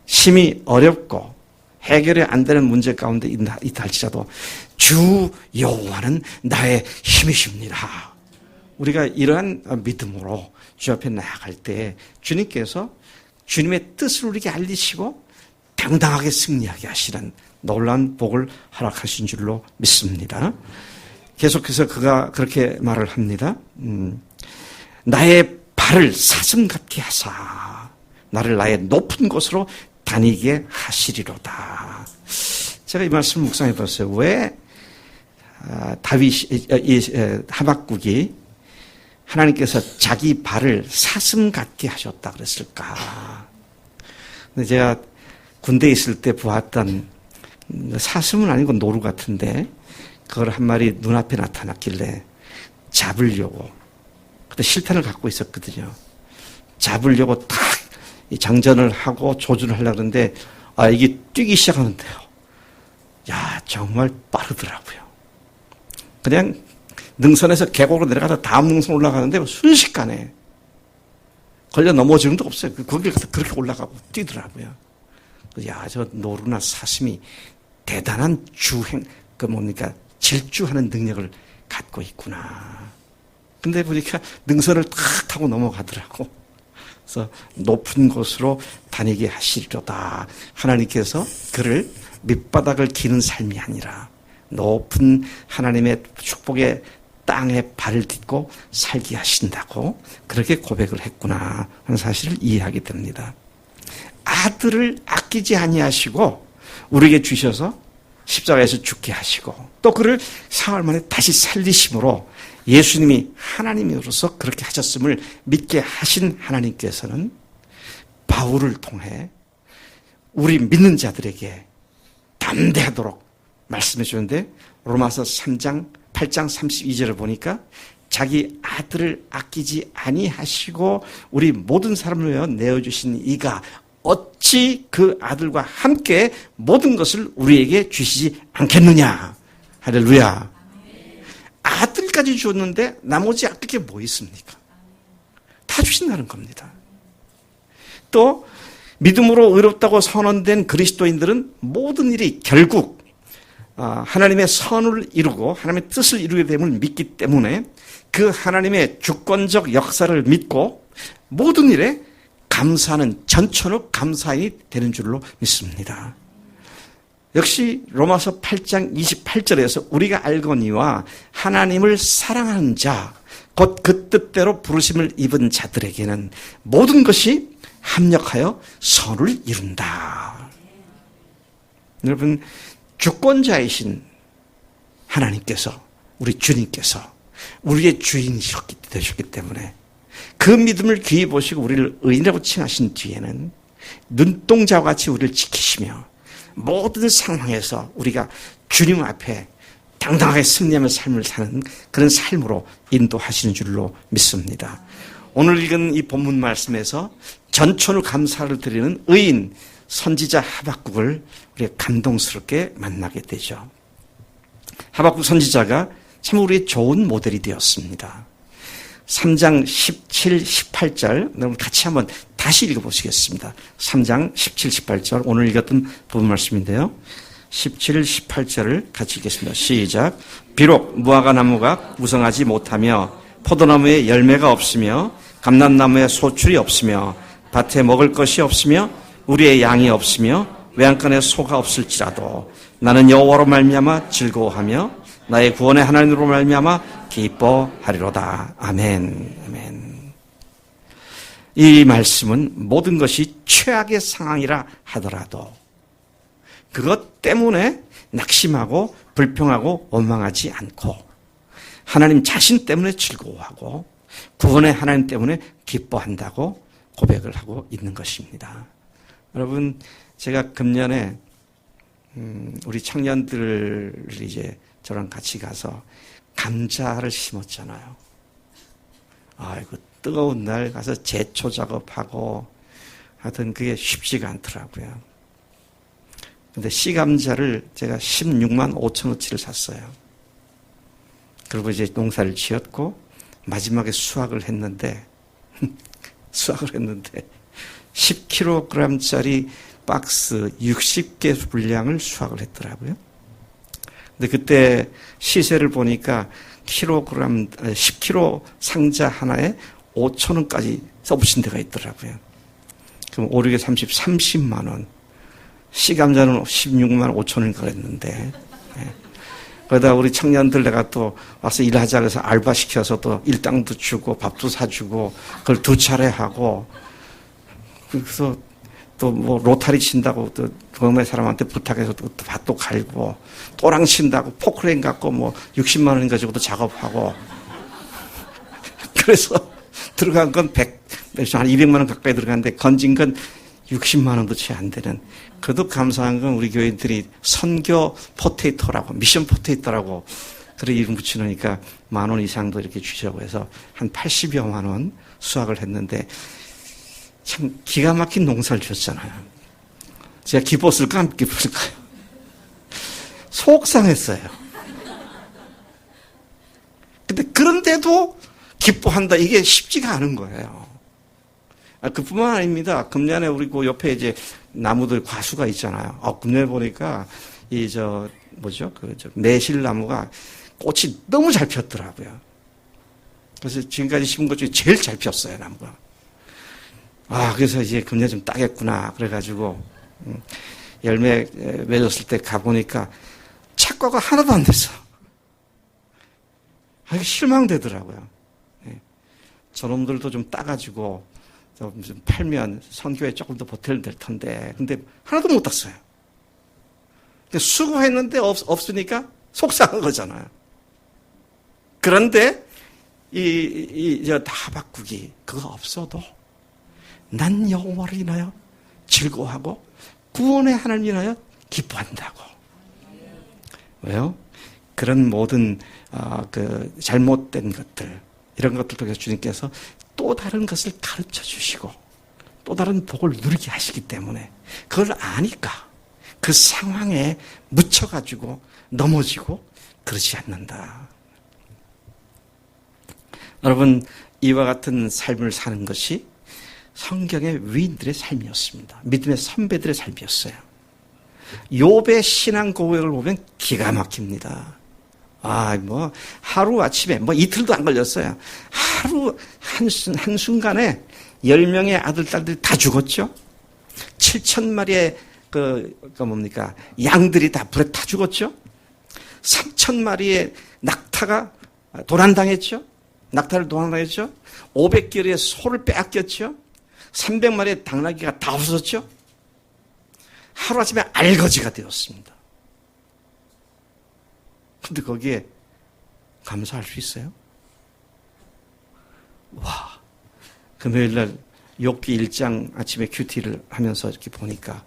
힘이 어렵고 해결이 안 되는 문제 가운데 있다 할지라도 주 여호와는 나의 힘이십니다. 우리가 이러한 믿음으로 주 앞에 나아갈 때 주님께서 주님의 뜻을 우리에게 알리시고 당당하게 승리하게 하시는 놀라운 복을 허락하신 줄로 믿습니다. 계속해서 그가 그렇게 말을 합니다. 나의 발을 사슴 같게 하사 나를 나의 높은 곳으로 다니게 하시리로다. 제가 이 말씀을 묵상해 봤어요. 왜 하박국이 하나님께서 자기 발을 사슴 같게 하셨다 그랬을까? 근데 제가 군대에 있을 때 보았던 사슴은 아니고 노루 같은데 그걸 한 마리 눈앞에 나타났길래 잡으려고 그때 실탄을 갖고 있었거든요. 잡으려고 탁 장전을 하고 조준을 하려고 하는데 이게 뛰기 시작하는데요. 야, 정말 빠르더라고요. 그냥 능선에서 계곡으로 내려가다 다음 능선 올라가는데 순식간에 걸려 넘어지는 데 없어요. 거기를 그렇게 올라가고 뛰더라고요. 야, 저 노루나 사슴이 대단한 질주하는 능력을 갖고 있구나. 근데 보니까 능선을 탁 타고 넘어가더라고. 그래서 높은 곳으로 다니게 하시리로다. 하나님께서 그를 밑바닥을 기는 삶이 아니라 높은 하나님의 축복의 땅에 발을 딛고 살게 하신다고 그렇게 고백을 했구나 하는 사실을 이해하게 됩니다. 아들을 아끼지 아니하시고 우리에게 주셔서 십자가에서 죽게 하시고 또 그를 사흘 만에 다시 살리심으로 예수님이 하나님으로서 그렇게 하셨음을 믿게 하신 하나님께서는 바울을 통해 우리 믿는 자들에게 담대하도록 말씀해 주는데 로마서 8장 32절을 보니까 자기 아들을 아끼지 아니하시고 우리 모든 사람을 위하여 내어주신 이가 어찌 그 아들과 함께 모든 것을 우리에게 주시지 않겠느냐. 할렐루야. 아들까지 주었는데 나머지 아낄 게 뭐 있습니까? 다 주신다는 겁니다. 또 믿음으로 의롭다고 선언된 그리스도인들은 모든 일이 결국 하나님의 선을 이루고 하나님의 뜻을 이루게 됨을 믿기 때문에 그 하나님의 주권적 역사를 믿고 모든 일에 감사하는 전천후 감사인이 되는 줄로 믿습니다. 역시 로마서 8장 28절에서 우리가 알거니와 하나님을 사랑하는 자, 곧 그 뜻대로 부르심을 입은 자들에게는 모든 것이 합력하여 선을 이룬다. 여러분, 주권자이신 하나님께서, 우리 주님께서 우리의 주인이셨기 때문에 그 믿음을 귀히 보시고 우리를 의인이라고 칭하신 뒤에는 눈동자와 같이 우리를 지키시며 모든 상황에서 우리가 주님 앞에 당당하게 승리하며 삶을 사는 그런 삶으로 인도하시는 줄로 믿습니다. 오늘 읽은 이 본문 말씀에서 전천후 감사를 드리는 의인 선지자 하박국을 우리가 감동스럽게 만나게 되죠. 하박국 선지자가 참 우리의 좋은 모델이 되었습니다. 3장 17, 18절 여러분 같이 한번 다시 읽어보시겠습니다. 3장 17, 18절 오늘 읽었던 부분 말씀인데요. 17, 18절을 같이 읽겠습니다. 시작. 비록 무화과 나무가 무성하지 못하며 포도나무에 열매가 없으며 감람나무에 소출이 없으며 밭에 먹을 것이 없으며 우리의 양이 없으며 외양간에 소가 없을지라도 나는 여호와로 말미암아 즐거워하며 나의 구원의 하나님으로 말미암아 기뻐하리로다. 아멘. 아멘. 이 말씀은 모든 것이 최악의 상황이라 하더라도 그것 때문에 낙심하고 불평하고 원망하지 않고 하나님 자신 때문에 즐거워하고 구원의 하나님 때문에 기뻐한다고 고백을 하고 있는 것입니다. 여러분, 제가 금년에 우리 청년들 이제 저랑 같이 가서 감자를 심었잖아요. 아이고, 뜨거운 날 가서 제초 작업하고 하여튼 그게 쉽지가 않더라고요. 근데 씨감자를 제가 16만 5천원치를 샀어요. 그리고 이제 농사를 지었고 마지막에 수확을 했는데 10kg짜리 박스 60개 분량을 수확을 했더라고요. 근데 그때 시세를 보니까 10kg 상자 하나에 5,000원까지 써붙인 데가 있더라고요. 그럼 5, 6에 30만 원. 씨감자는 16만 5천 원인가 그랬는데. 네. 거기다 우리 청년들 내가 또 와서 일하자 그래서 알바 시켜서 또 일당도 주고 밥도 사주고 그걸 2차례 하고 그래서 또 뭐 로타리 친다고 또 동네 사람한테 부탁해서 또 밭도 갈고 또랑 친다고 포크레인 갖고 뭐 60만 원인 가지고도 작업하고 그래서 들어간 건 한 200만 원 가까이 들어갔는데 건진 건 60만 원도 채 안 되는. 그래도 감사한 건 우리 교인들이 선교 포테이토라고, 미션 포테이토라고 그런 이름 붙여놓으니까 10,000원 이상도 이렇게 주자고 해서 한 80여만 원 수확을 했는데 참 기가 막힌 농사를 줬잖아요. 제가 기뻤을까 안 기뻤을까요? 속상했어요. 근데 그런데도 기뻐한다. 이게 쉽지가 않은 거예요. 그뿐만 아닙니다. 금년에 우리 그 옆에 이제 나무들 과수가 있잖아요. 금년에 보니까 매실나무가 꽃이 너무 잘 폈더라고요. 그래서 지금까지 심은 것 중에 제일 잘 폈어요, 나무가. 그래서 이제 금년 좀 따겠구나. 그래가지고, 열매 맺었을 때 가보니까 착과가 하나도 안 됐어. 실망되더라고요. 저놈들도 좀 따가지고, 좀 팔면 선교에 조금 더 보탬이 될 텐데. 근데 하나도 못 땄어요. 수고했는데 없으니까 속상한 거잖아요. 그런데 하박국이 그거 없어도 난 여호와를 인하여 즐거워하고 구원의 하나님을 인하여 기뻐한다고. 왜요? 그런 모든 잘못된 것들 이런 것들 통해서 주님께서 또 다른 것을 가르쳐 주시고 또 다른 복을 누리게 하시기 때문에 그걸 아니까 그 상황에 묻혀가지고 넘어지고 그러지 않는다. 여러분, 이와 같은 삶을 사는 것이 성경의 위인들의 삶이었습니다. 믿음의 선배들의 삶이었어요. 욥의 신앙 고백을 보면 기가 막힙니다. 하루아침에, 이틀도 안 걸렸어요. 하루, 한순간에 10명의 아들, 딸들이 다 죽었죠? 7,000마리의 양들이 다 불에 타 죽었죠? 3,000마리의 낙타가 도난당했죠? 낙타를 도난당했죠? 500개의 소를 빼앗겼죠? 300마리의 당나귀가 다 없어졌죠? 하루아침에 알거지가 되었습니다. 근데 거기에 감사할 수 있어요? 금요일날 욥기 1장 아침에 큐티를 하면서 이렇게 보니까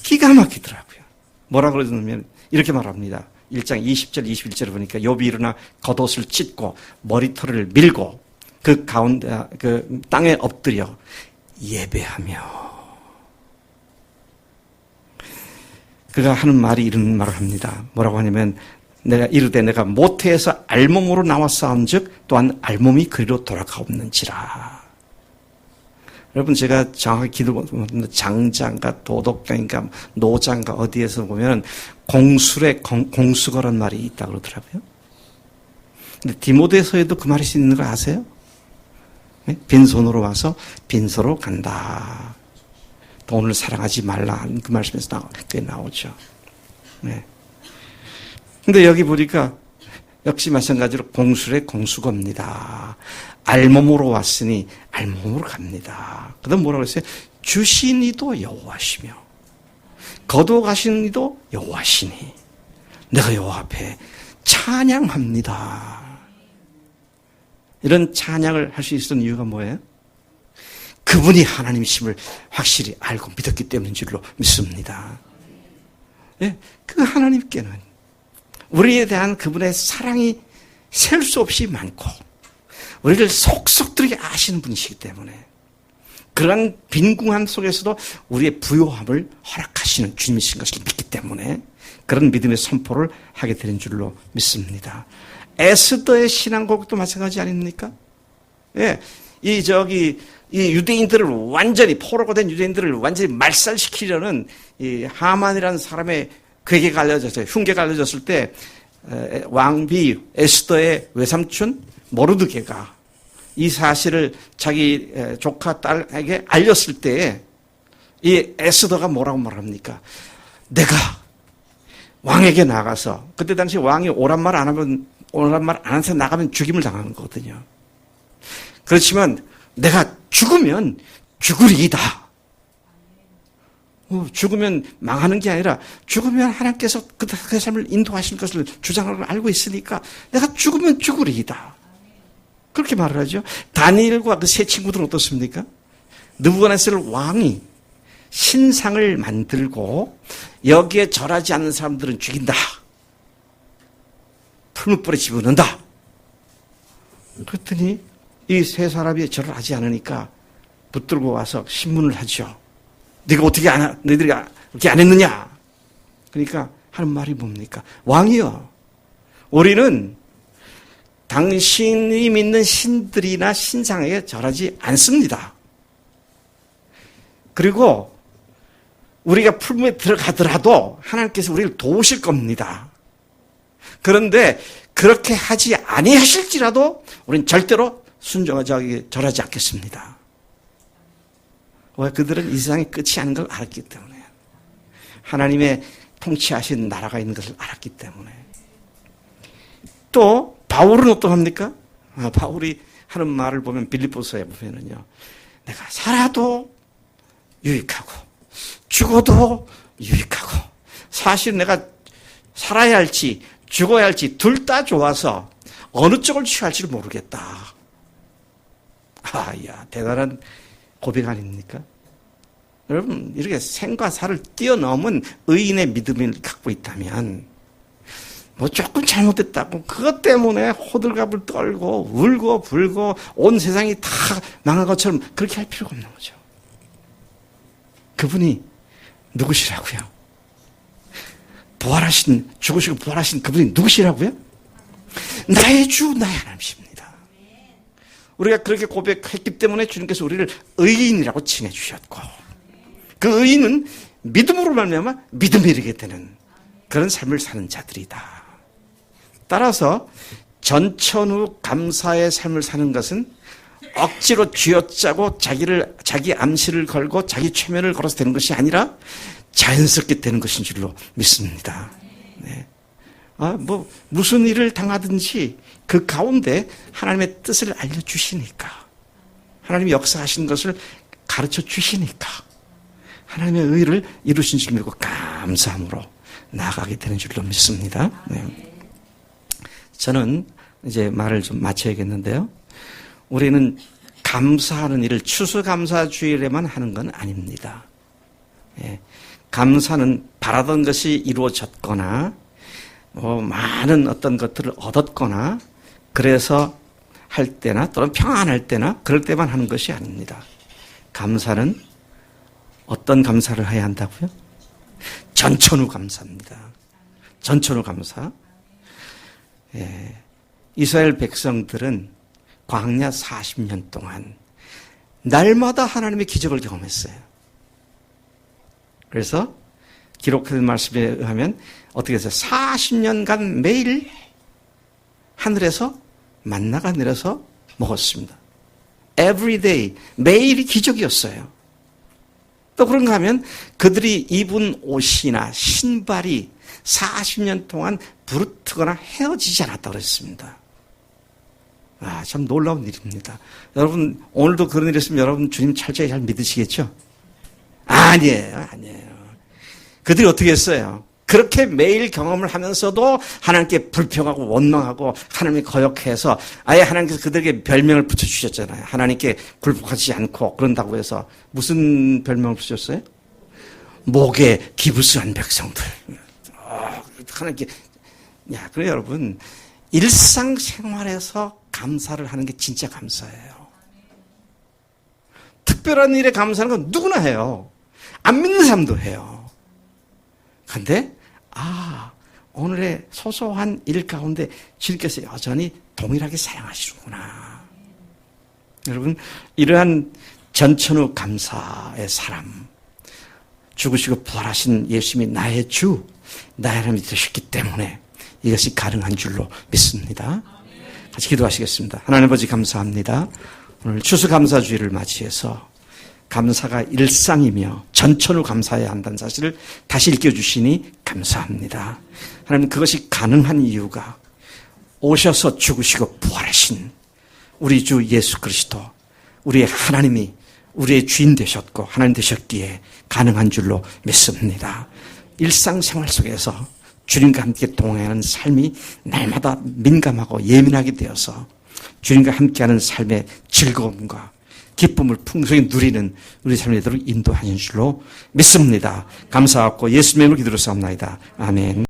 기가 막히더라고요. 뭐라 그러냐면 이렇게 말합니다. 1장 20절 21절을 보니까 욥이 일어나 겉옷을 찢고 머리털을 밀고 그 가운데 그 땅에 엎드려 예배하며 그가 하는 말이 이런 말을 합니다. 뭐라고 하냐면 내가 이르되 내가 모태에서 알몸으로 나왔사온즉 또한 알몸이 그리로 돌아가옵는지라. 여러분 제가 정확히 기도보면 장자인가 도덕경인가 노장가 어디에서 보면 공술의 공수거란 말이 있다고 그러더라고요. 근데 디모데서에도 그 말이 있는 거 아세요? 네? 빈손으로 와서 빈소로 간다. 돈을 사랑하지 말라 그 말씀에서 그게 나오죠. 네. 근데 여기 보니까 역시 마찬가지로 공술의 공수거입니다. 알몸으로 왔으니 알몸으로 갑니다. 그 다음 뭐라고 했어요? 주신 이도 여호와시며 거두어가신 이도 여호와시니 내가 여호와 앞에 찬양합니다. 이런 찬양을 할 수 있었던 이유가 뭐예요? 그분이 하나님이심을 확실히 알고 믿었기 때문인 줄로 믿습니다. 예, 그 하나님께는 우리에 대한 그분의 사랑이 셀 수 없이 많고 우리를 속속들이 아시는 분이시기 때문에 그러한 빈궁함 속에서도 우리의 부요함을 허락하시는 주님이신 것을 믿기 때문에 그런 믿음의 선포를 하게 되는 줄로 믿습니다. 에스더의 신앙고백도 마찬가지 아닙니까? 예, 이 유대인들을 완전히 포로가 된 유대인들을 완전히 말살시키려는 이 하만이라는 사람의 괴계가 알려졌어요. 흉계가 알려졌을 때 왕비 에스더의 외삼촌 모르드게가 이 사실을 자기 조카 딸에게 알렸을 때에 이 에스더가 뭐라고 말합니까? 내가 왕에게 나가서, 그때 당시 왕이 오란 말 안 하면, 오란 말 안 해서 나가면 죽임을 당하는 거거든요. 그렇지만 내가 죽으면 죽으리이다. 죽으면 망하는 게 아니라 죽으면 하나님께서 그 삶을 인도하실 것을 주장하는 걸 알고 있으니까 내가 죽으면 죽으리이다. 그렇게 말을 하죠. 다니엘과 그 세 친구들은 어떻습니까? 느부갓네살 왕이 신상을 만들고 여기에 절하지 않는 사람들은 죽인다. 풀무불에 집어넣는다. 그랬더니 이 세 사람이 절을 하지 않으니까 붙들고 와서 신문을 하죠. 네가 어떻게 너희들이 그렇게 안 했느냐? 그러니까 하는 말이 뭡니까? 왕이여, 우리는 당신이 믿는 신들이나 신상에게 절하지 않습니다. 그리고 우리가 풀무에 들어가더라도 하나님께서 우리를 도우실 겁니다. 그런데 그렇게 하지 아니하실지라도 우리는 절대로 순종하지 절하지 않겠습니다. 왜? 그들은 이 세상이 끝이 아닌 걸 알았기 때문에, 하나님의 통치하신 나라가 있는 것을 알았기 때문에. 또 바울은 어떠합니까? 바울이 하는 말을 보면 빌립보서에 보면은요, 내가 살아도 유익하고 죽어도 유익하고, 사실 내가 살아야 할지 죽어야 할지 둘 다 좋아서 어느 쪽을 취할지를 모르겠다. 야, 대단한 고백 아닙니까? 여러분, 이렇게 생과 사를 뛰어넘은 의인의 믿음을 갖고 있다면, 뭐 조금 잘못됐다고 그것 때문에 호들갑을 떨고 울고 불고 온 세상이 다 망한 것처럼 그렇게 할 필요가 없는 거죠. 그분이 누구시라고요? 부활하신, 죽으시고 부활하신 그분이 누구시라고요? 나의 주, 나의 하나님이십니다. 우리가 그렇게 고백했기 때문에 주님께서 우리를 의인이라고 칭해 주셨고, 그 의인은 믿음으로 말미암아 믿음에 이르게 되는 그런 삶을 사는 자들이다. 따라서 전천후 감사의 삶을 사는 것은 억지로 쥐어짜고 자기 암시를 걸고 자기 최면을 걸어서 되는 것이 아니라 자연스럽게 되는 것인 줄로 믿습니다. 네. 무슨 일을 당하든지 그 가운데 하나님의 뜻을 알려주시니까, 하나님이 역사하신 것을 가르쳐 주시니까 하나님의 의를 이루신 줄 믿고 감사함으로 나아가게 되는 줄로 믿습니다. 네. 저는 이제 말을 좀 마쳐야겠는데요. 우리는 감사하는 일을 추수감사주일에만 하는 건 아닙니다. 예. 감사는 바라던 것이 이루어졌거나 많은 어떤 것들을 얻었거나 그래서 할 때나 또는 평안할 때나 그럴 때만 하는 것이 아닙니다. 감사는 어떤 감사를 해야 한다고요? 전천후 감사입니다. 전천후 감사. 예. 이스라엘 백성들은 광야 40년 동안 날마다 하나님의 기적을 경험했어요. 그래서 기록된 말씀에 의하면 어떻게 해서 40년간 매일 하늘에서 만나가 내려서 먹었습니다. Every day, 매일이 기적이었어요. 또 그런가 하면 그들이 입은 옷이나 신발이 40년 동안 부르트거나 헤어지지 않았다고 그랬습니다. 참 놀라운 일입니다. 여러분, 오늘도 그런 일이 있으면 여러분 주님 철저히 잘 믿으시겠죠? 아니에요. 그들이 어떻게 했어요? 그렇게 매일 경험을 하면서도 하나님께 불평하고 원망하고 하나님이 거역해서 아예 하나님께서 그들에게 별명을 붙여주셨잖아요. 하나님께 굴복하지 않고 그런다고 해서 무슨 별명을 붙였어요? 목에 기부스한 백성들. 하나님께. 그래 여러분, 일상생활에서 감사를 하는 게 진짜 감사예요. 특별한 일에 감사하는 건 누구나 해요. 안 믿는 사람도 해요. 근데 오늘의 소소한 일 가운데 주님께서 여전히 동일하게 사용하시는구나. 여러분, 이러한 전천후 감사의 사람, 죽으시고 부활하신 예수님이 나의 주, 나의 하나님이 되셨기 때문에 이것이 가능한 줄로 믿습니다. 같이 기도하시겠습니다. 하나님 아버지 감사합니다. 오늘 추수감사주의를 맞이해서 감사가 일상이며 전천후 감사해야 한다는 사실을 다시 일깨워주시니 감사합니다. 하나님, 그것이 가능한 이유가 오셔서 죽으시고 부활하신 우리 주 예수 그리스도, 우리의 하나님이 우리의 주인 되셨고 하나님 되셨기에 가능한 줄로 믿습니다. 일상생활 속에서 주님과 함께 동행하는 삶이 날마다 민감하고 예민하게 되어서 주님과 함께하는 삶의 즐거움과 기쁨을 풍성히 누리는 우리 삶이 되도록 인도하는 줄로 믿습니다. 감사하고 예수님의 이름으로 기도로 삼나이다. 아멘.